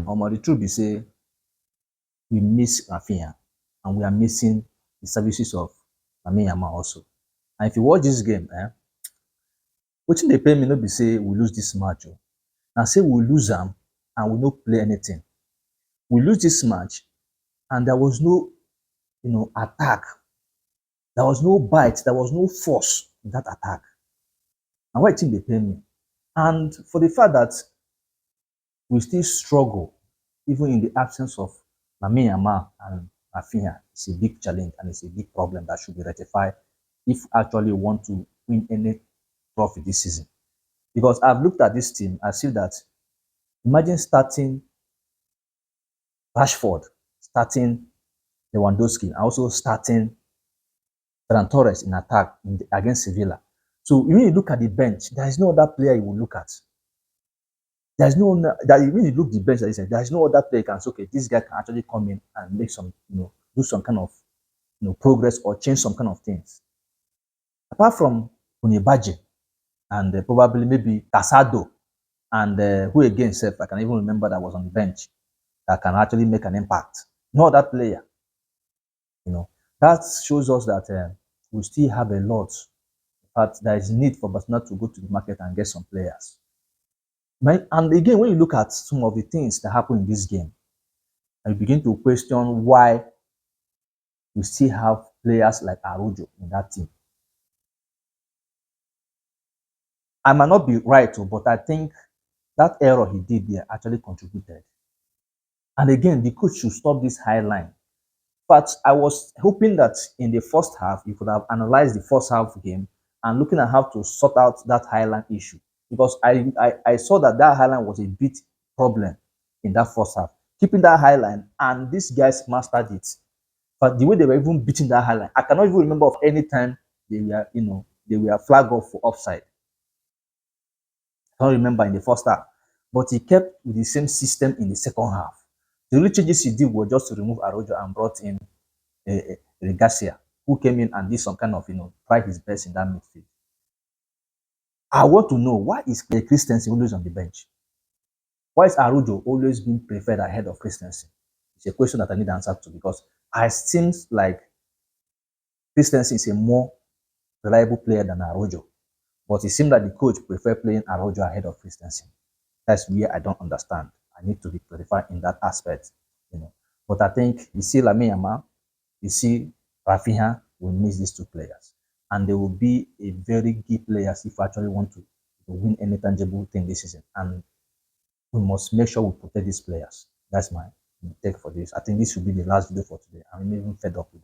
The truth be say we miss Raphinha and we are missing the services of Raphinha and Yamal also. And if you watch this game, wetin dey pain me no be say we lose this match o. Na say we lose am and we no play anything. We lose this match and there was no attack. There was no bite, there was no force in that attack. And why the thing dey pain me? And for the fact that we still struggle even in the absence of Lamine Yamal and Raphinha, it's a big challenge and it's a big problem that should be rectified if actually we want to win any trophy this season. Because I've looked at this team, I see that imagine starting Rashford, starting Lewandowski, and also starting Ferran Torres in attack against Sevilla. So when you look at the bench, there is no other player you will look at. There's no that when you look the bench, there is no other player can say, okay, this guy can actually come in and make some, do some kind of progress or change some kind of things. Apart from Onibaje and probably maybe Casado and who again, self, I can even remember that was on the bench that can actually make an impact. No other player. That shows us that we still have a lot. But there is need for Barcelona to go to the market and get some players. And again, when you look at some of the things that happen in this game, and you begin to question why we still have players like Araujo in that team. I might not be right, but I think that error he did there actually contributed. And again, the coach should stop this high line. But I was hoping that in the first half, you could have analyzed the first half game and looking at how to sort out that highline issue. Because I saw that highline was a bit problem in that first half. Keeping that highline, and these guys mastered it. But the way they were even beating that highline, I cannot even remember of any time they were flagged off for offside. I don't remember in the first half. But he kept with the same system in the second half. The only changes he did were just to remove Araujo and brought in Garcia, who came in and did some kind of, tried his best in that midfield. I want to know, why is Christensen always on the bench? Why is Araujo always being preferred ahead of Christensen? It's a question that I need answer to, because it seems like Christensen is a more reliable player than Araujo. But it seems that the coach prefer playing Araujo ahead of Christensen. That's where I don't understand. I need to be clarified in that aspect. But I think you see Lamine Yamal, you see Raphinha will miss these two players. And they will be a very key players if we actually want to win any tangible thing this season. And we must make sure we protect these players. That's my take for this. I think this should be the last video for today. I'm even fed up with